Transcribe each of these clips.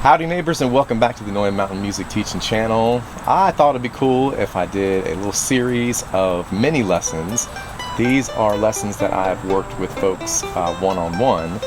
Howdy neighbors, and welcome back to the Noy Mountain Music Teaching Channel. I thought it'd be cool if I did a little series of mini lessons. These are lessons that I've worked with folks one-on-one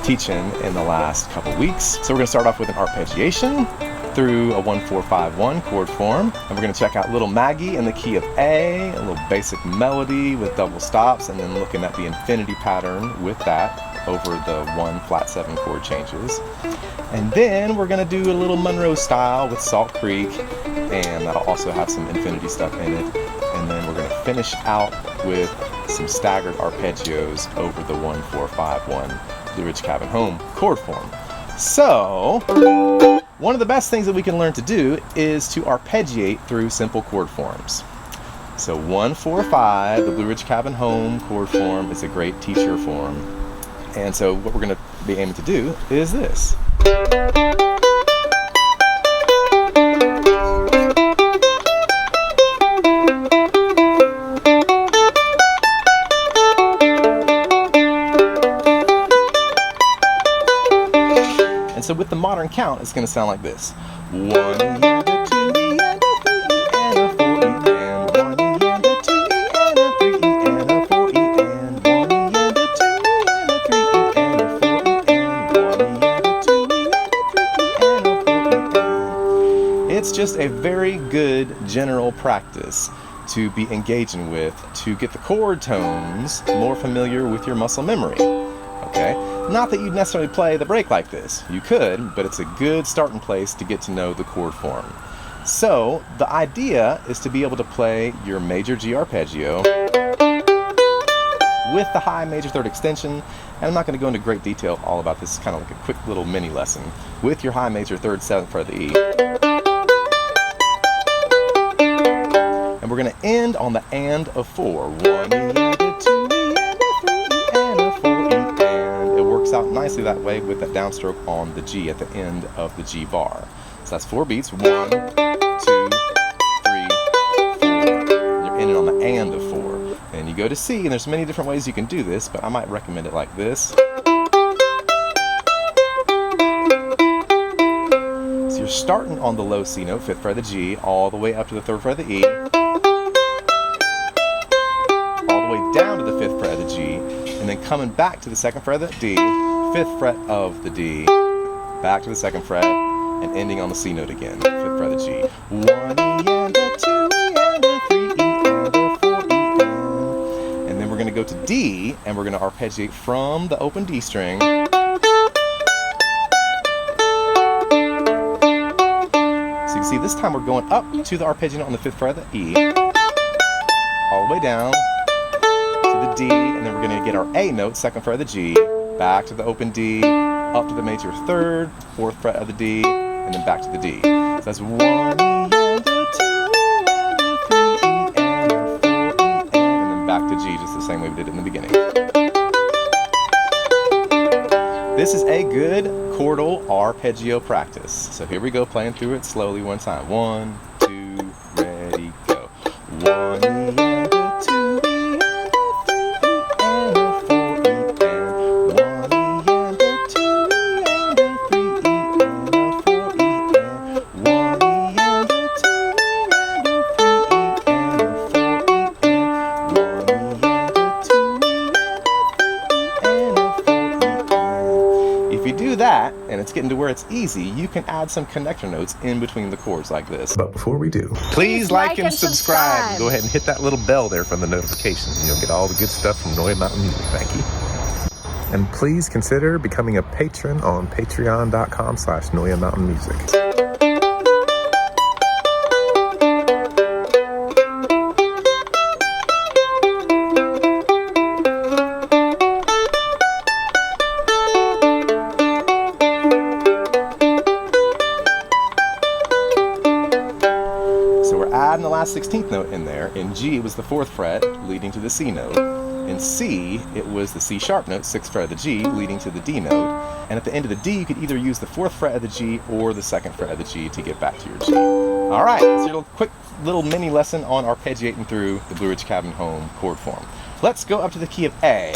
teaching in the last couple weeks. So we're going to start off with an arpeggiation through a 1-4-5-1 chord form, and we're going to check out Little Maggie in the key of A, a little basic melody with double stops, and then looking at the infinity pattern with that over the 1-flat-7 chord changes. And then we're going to do a little Monroe Style with Salt Creek, and that'll also have some infinity stuff in it. And then we're going to finish out with some staggered arpeggios over the 1-4-5-1 Blue Ridge Cabin Home chord form. So, one of the best things that we can learn to do is to arpeggiate through simple chord forms. So 1-4-5, the Blue Ridge Cabin Home chord form, is a great teacher form. And so what we're going to be aiming to do is this. And so with the modern count, it's going to sound like this. 1 and a 2 and a 3 and a 4 and 1 and a 2 and a 3 and a 4 and 1 and a 2 and a 3 and a 4 and 1 and a 2 and a 3 and a 4. It's just a very good general practice to be engaging with to get the chord tones more familiar with your muscle memory. Okay? Not that you'd necessarily play the break like this. You could, but it's a good starting place to get to know the chord form. So, the idea is to be able to play your major G arpeggio with the high major third extension, and I'm not going to go into great detail all about this. It's kind of like a quick little mini lesson with your high major third 7th fret of the E. And we're going to end on the and of 4. 1 and a 2 and a 3 and a 4 and it works out nicely that way with that downstroke on the G at the end of the G bar. So that's 4 beats. 1, 2, 3, 4. You're ending on the and of 4. And you go to C, and there's many different ways you can do this, but I might recommend it like this. So you're starting on the low C note, 5th fret of the G, all the way up to the 3rd fret of the E, all the way down to the 5th fret of the G, and then coming back to the 2nd fret of the D, 5th fret of the D, back to the 2nd fret, and ending on the C note again, 5th fret of the G. 1 E and a 2 E and a 3 E and a 4 E and then we're going to go to D, and we're going to arpeggiate from the open D string. So you can see this time we're going up to the arpeggio on the 5th fret of the E, all the way down to the D, and then we're going to get our A note, 2nd fret of the G, back to the open D, up to the major 3rd, 4th fret of the D, and then back to the D. So that's 1 E and a 2 E and a 3 E and a 4 E and then back to G, just the same way we did it in the beginning. This is a good chordal arpeggio practice. So here we go, playing through it slowly one time. 1, 2, ready, go. 1 E and a 2 E and a 3 E and a 4 E and 1 E and a 2 E and a 3 E and a 4 E and 1 E and a 2 E and a 3 E and a 4 E and 1 E and a 2 E and a 3 E and a 4 E. If you do that, and it's getting to where it's easy, you can add some connector notes in between the chords like this. But before we do, please like and subscribe. Go ahead and hit that little bell there for the notifications, and you'll get all the good stuff from Noy Mountain Music. Thank you. And please consider becoming a patron on patreon.com/Noy Mountain Music. Adding the last 16th note in there. In G, it was the 4th fret leading to the C note. In C, it was the C sharp note, 6th fret of the G, leading to the D note. And at the end of the D, you could either use the 4th fret of the G or the 2nd fret of the G to get back to your G. All right, so your quick little mini lesson on arpeggiating through the Blue Ridge Cabin Home chord form. Let's go up to the key of A.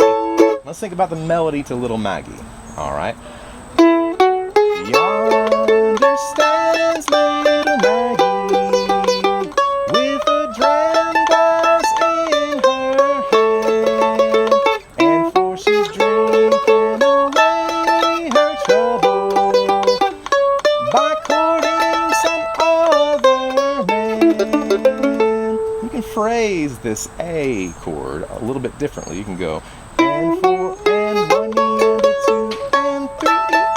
Let's think about the melody to Little Maggie. All right. Young phrase this A chord a little bit differently. You can go and 4 and 1 E and a 2 and 3 E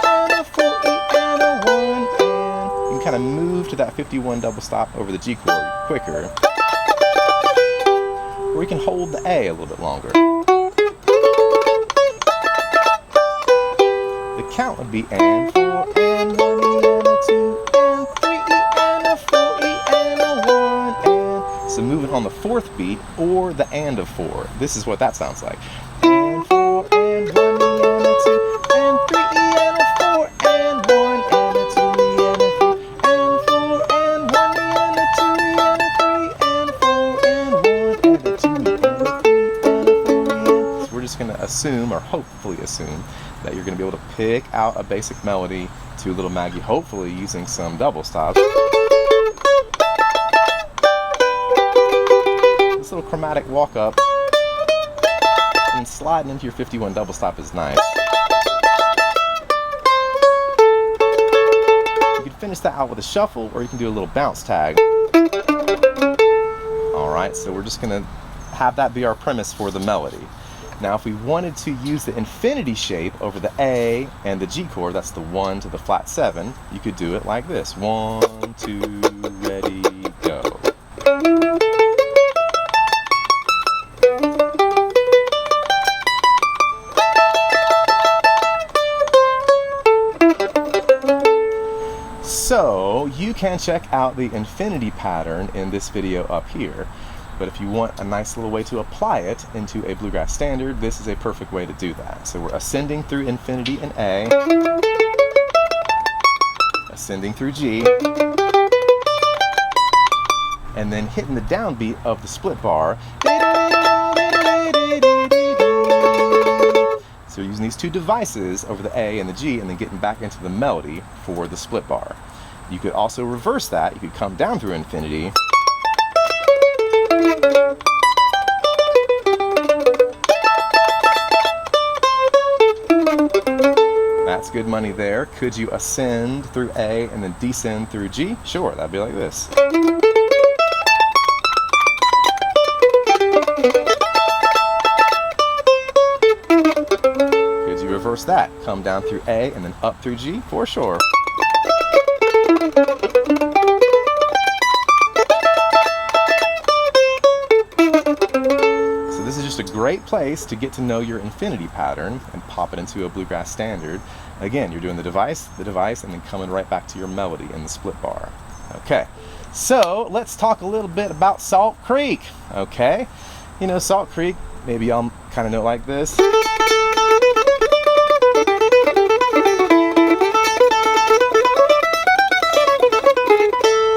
and a 4 E and a 1 and you can kind of move to that 51 double stop over the G chord quicker. Or you can hold the A a little bit longer. The count would be and 4 and 1 E and a 2 and 3 E and a 4 E and a 1 and. So moving on the fourth beat or the and of 4. This is what that sounds like. And 4 and 1 E and a 2 and 3 E and a 4 and 1 and a 2 E and a 3 and 4 and 1 E and a 2 E and a 3 and 4 and 1 and a 2 E and a 3 and a 4 E. So we're just going to assume, or hopefully assume, that you're going to be able to pick out a basic melody to Little Maggie, hopefully using some double stops. This little chromatic walk up and sliding into your 51 double stop is nice. You can finish that out with a shuffle, or you can do a little bounce tag. Alright, so we're just going to have that be our premise for the melody. Now if we wanted to use the infinity shape over the A and the G chord, that's the 1 to the flat 7, you could do it like this. 1, 2, ready, go. So you can check out the infinity pattern in this video up here. But if you want a nice little way to apply it into a bluegrass standard, this is a perfect way to do that. So we're ascending through infinity in A, ascending through G, and then hitting the downbeat of the split bar. So using these two devices over the A and the G, and then getting back into the melody for the split bar. You could also reverse that. You could come down through infinity, that's good money there. Could you ascend through A and then descend through G? Sure, that'd be like this. Could you reverse that? Come down through A and then up through G? For sure. This is just a great place to get to know your infinity pattern and pop it into a bluegrass standard. Again, you're doing the device, and then coming right back to your melody in the split bar. Okay, so let's talk a little bit about Salt Creek. Okay, you know Salt Creek, maybe y'all kind of know it like this.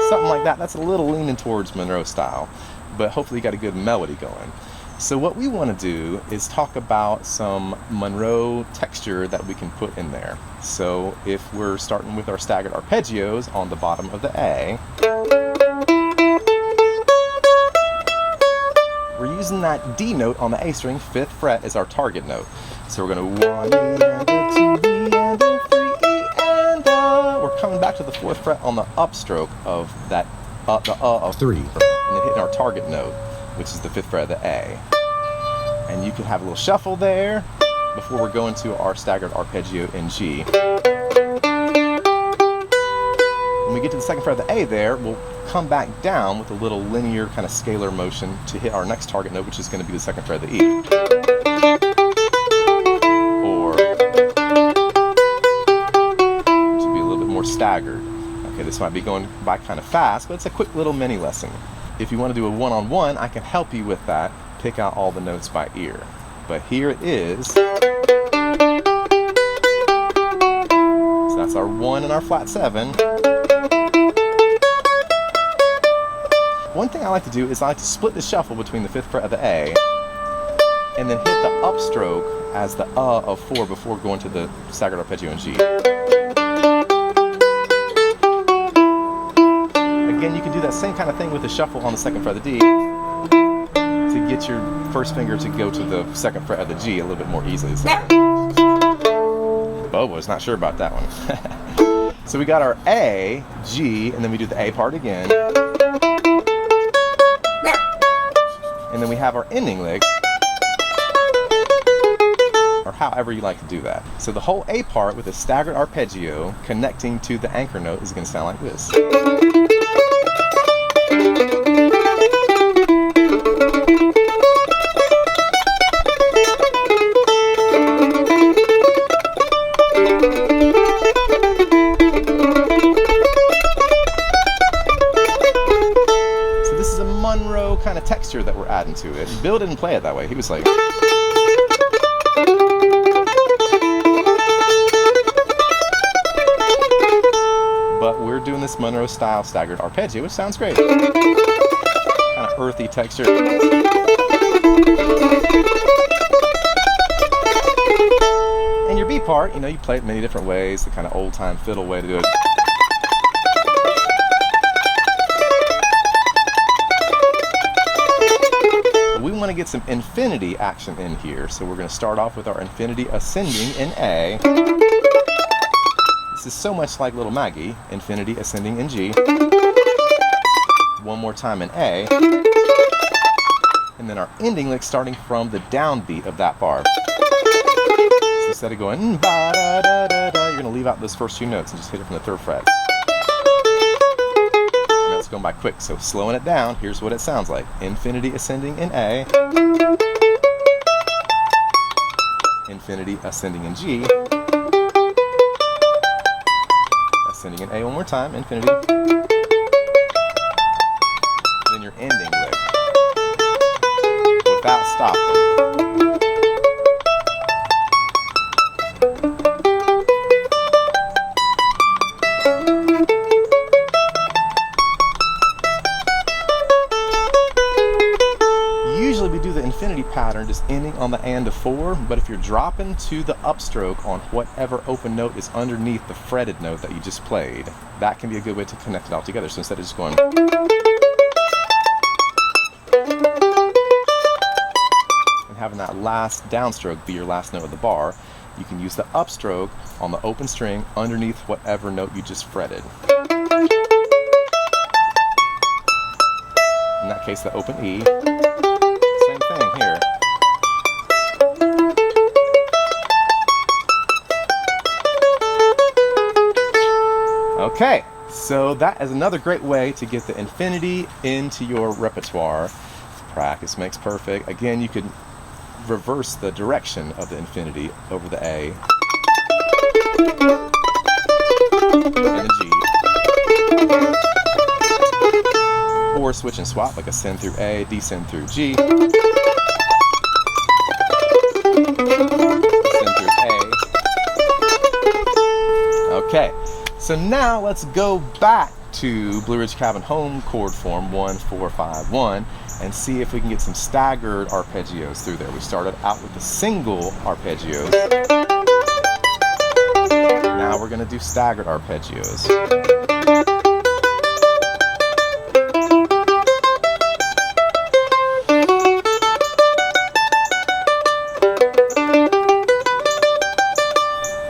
Something like that. That's a little leaning towards Monroe Style, but hopefully you got a good melody going. So what we want to do is talk about some Monroe texture that we can put in there. So if we're starting with our staggered arpeggios on the bottom of the A, we're using that D note on the A string, 5th fret, as our target note. So we're going to 1 E and a 2 E and a 3 E and a. We're coming back to the 4th fret on the upstroke of that the of 3, and then hitting our target note, which is the 5th fret of the A. And you can have a little shuffle there before we're going to our staggered arpeggio in G. When we get to the 2nd fret of the A there, we'll come back down with a little linear kind of scalar motion to hit our next target note, which is going to be the 2nd fret of the E. Or, which would be a little bit more staggered. Okay, this might be going by kind of fast, but it's a quick little mini lesson. If you want to do a one-on-one, I can help you with that. Pick out all the notes by ear. But here it is. So that's our 1 and our flat 7. One thing I like to do is I like to split the shuffle between the 5th fret of the A and then hit the upstroke as the of 4 before going to the staggered arpeggio in G. Again, you can do that same kind of thing with the shuffle on the 2nd fret of the D to get your first finger to go to the 2nd fret of the G a little bit more easily. Bobo's not sure about that one. So we got our A, G, and then we do the A part again. And then we have our ending lick, or however you like to do that. So the whole A part with a staggered arpeggio connecting to the anchor note is going to sound like this. Monroe kind of texture that we're adding to it. Bill didn't play it that way. He was like, but we're doing this Monroe style staggered arpeggio, which sounds great. Kind of earthy texture. And your B part, you play it many different ways, the kind of old time fiddle way to do it. We want to get some infinity action in here, so we're going to start off with our infinity ascending in A. This is so much like Little Maggie, infinity ascending in G. One more time in A. And then our ending lick starting from the downbeat of that bar. So instead of going ba da da da da, you're going to leave out those first two notes and just hit it from the 3rd fret. Going by quick, so slowing it down, here's what it sounds like. Infinity ascending in A, infinity ascending in G, ascending in A one more time, infinity, then your ending lick without stopping. Infinity pattern just ending on the and of 4, but if you're dropping to the upstroke on whatever open note is underneath the fretted note that you just played, that can be a good way to connect it all together. So instead of just going and having that last downstroke be your last note of the bar, you can use the upstroke on the open string underneath whatever note you just fretted. In that case, the open E. Here. Okay, so that is another great way to get the infinity into your repertoire. Practice makes perfect. Again, you could reverse the direction of the infinity over the A and the G. Or switch and swap, like ascend through A, descend through G. Okay, so now let's go back to Blue Ridge Cabin home chord form 1-4-5-1 and see if we can get some staggered arpeggios through there. We started out with the single arpeggios. Now we're going to do staggered arpeggios.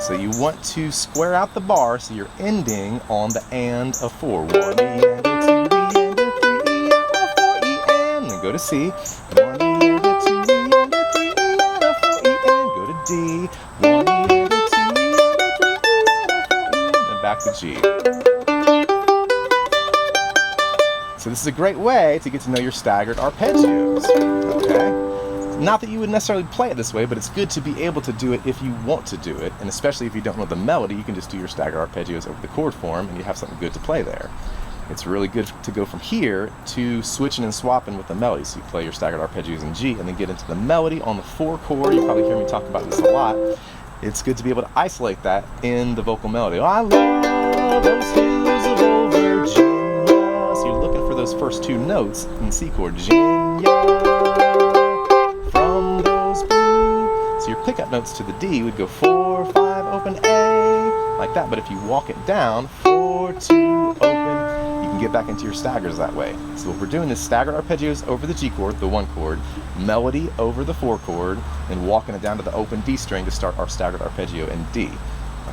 So you want to square out the bar so you're ending on the and of 4. 1 E and a 2 E and a 3 E and a 4 E and then go to C. 1 E and a 2 E and a 3 E and a 4 E and go to D. 1 E and a 2 E and a 3 E and a 4 E and then back to G. So this is a great way to get to know your staggered arpeggios. Okay? Not that you would necessarily play it this way, but it's good to be able to do it if you want to do it, and especially if you don't know the melody, you can just do your staggered arpeggios over the chord form and you have something good to play there. It's really good to go from here to switching and swapping with the melody. So you play your staggered arpeggios in G and then get into the melody on the 4 chord. You probably hear me talk about this a lot. It's good to be able to isolate that in the vocal melody. Oh, I love those hills of old Virginia. So you're looking for those first 2 notes in C chord. Virginia. So your pickup notes to the D would go 4, 5, open A, like that. But if you walk it down, 4, 2, open, you can get back into your staggers that way. So what we're doing is staggered arpeggios over the G chord, the 1 chord, melody over the 4 chord, and walking it down to the open D string to start our staggered arpeggio in D.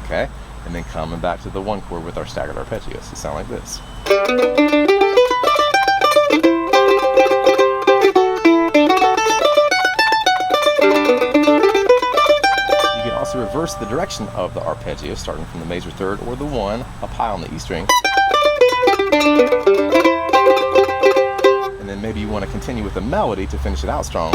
Okay? And then coming back to the 1 chord with our staggered arpeggios. So sound like this. reverse the direction of the arpeggio, starting from the major third or the 1 up high on the E string. And then maybe you want to continue with the melody to finish it out strong.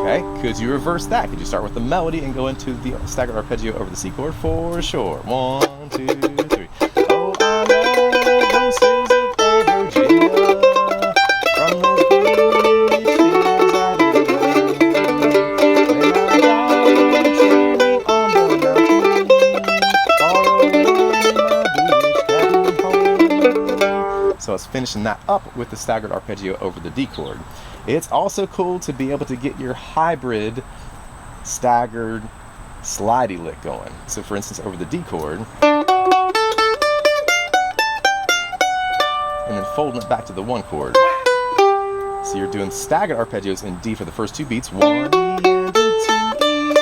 Okay, could you reverse that? Could you start with the melody and go into the staggered arpeggio over the C chord? For sure. 1, 2, 3. Oh, I love those hills of old Virginia. From those bleak hills I did run. When I died truly on the mountain, far away in my bluish cabin home. So I was finishing that up with the staggered arpeggio over the D chord. It's also cool to be able to get your hybrid staggered slidey lick going. So for instance, over the D chord, and then folding it back to the 1 chord. So you're doing staggered arpeggios in D for the first 2 beats, 1 E and a 2 E,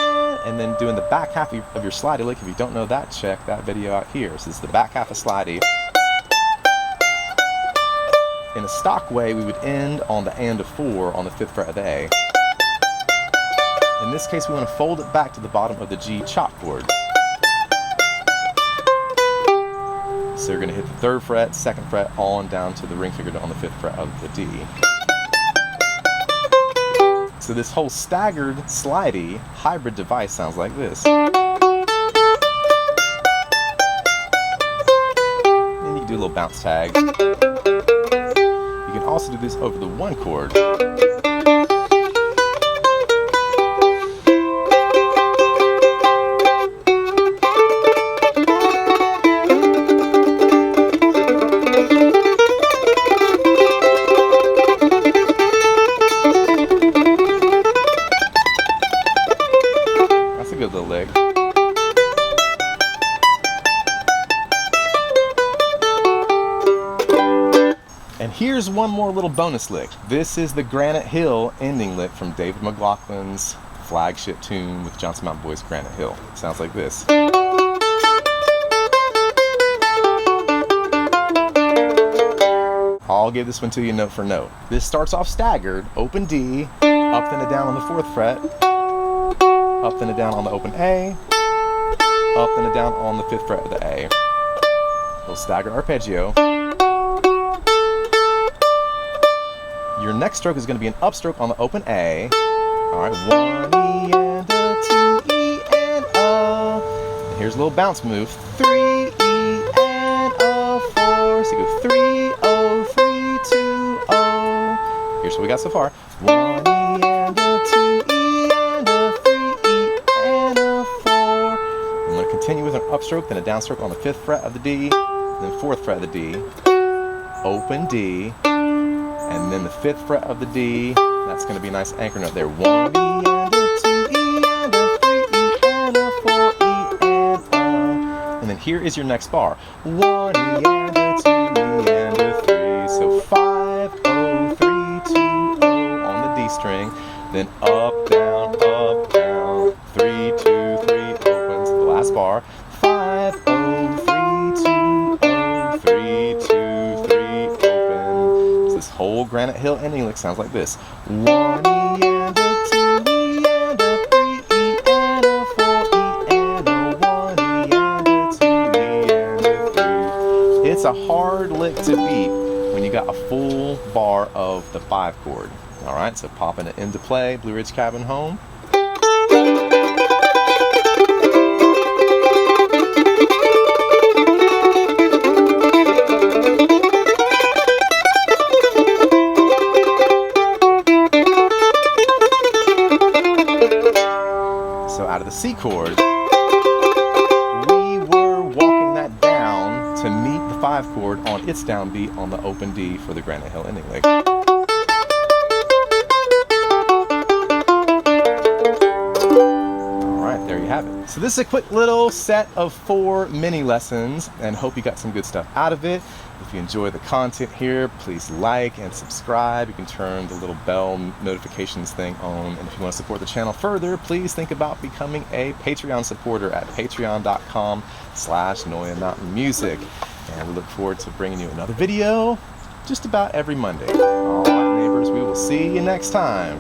and then doing the back half of your slidey lick. If you don't know that, check that video out here. So this is the back half of slidey. In a stock way, we would end on the and of 4 on the 5th fret of the A. In this case, we want to fold it back to the bottom of the G chop chord. So you're going to hit the 3rd fret, 2nd fret, on down to the ring finger on the 5th fret of the D. So this whole staggered, slidey, hybrid device sounds like this. And you can do a little bounce tag. You can also do this over the 1 chord. That's a good little lick. And here's one more little bonus lick. This is the Granite Hill ending lick from David McLaughlin's flagship tune with Johnson Mountain Boys, Granite Hill. It sounds like this. I'll give this one to you note for note. This starts off staggered, open D, up then a down on the 4th fret, up then a down on the open A, up then a down on the 5th fret of the A. Little staggered arpeggio. Your next stroke is going to be an upstroke on the open A. Alright, 1 E and a 2 E and a. And here's a little bounce move. 3 E and a 4. So you go 3 0 3 2 0. Here's what we got so far. 1 E and a 2 E and a 3 E and a 4. I'm going to continue with an upstroke, then a downstroke on the 5th fret of the D, then 4th fret of the D, open D, and then the 5th fret of the D. That's going to be a nice anchor note there. 1 E and a 2 E and a 3 E and a 4 E and a. And then here is your next bar. 1 E and a 2 E and a 3. So 5 0 3 2 0 on the D string. Then up down 3 2 3 opens. The last bar. 5 0 3 2 0 3 2 3 opens. This whole Granite Hill ending lick sounds like this. 1 E and a 2 E and a 3 E and a 4 E and a 1 E and a 2 E and a 3. It's a hard lick to beat when you got a full bar of the 5 chord. Alright, so popping it into play, Blue Ridge Cabin Home. Out of the C chord, we were walking that down to meet the 5 chord on its downbeat on the open D for the Granite Hill ending lick. Alright, there you have it. So this is a quick little set of 4 mini lessons, and hope you got some good stuff out of it. If you enjoy the content here, please like and subscribe. You can turn the little bell notifications thing on. And if you want to support the channel further, please think about becoming a Patreon supporter at patreon.com/Noya Mountain Music. And we look forward to bringing you another video just about every Monday. All right, neighbors, we will see you next time.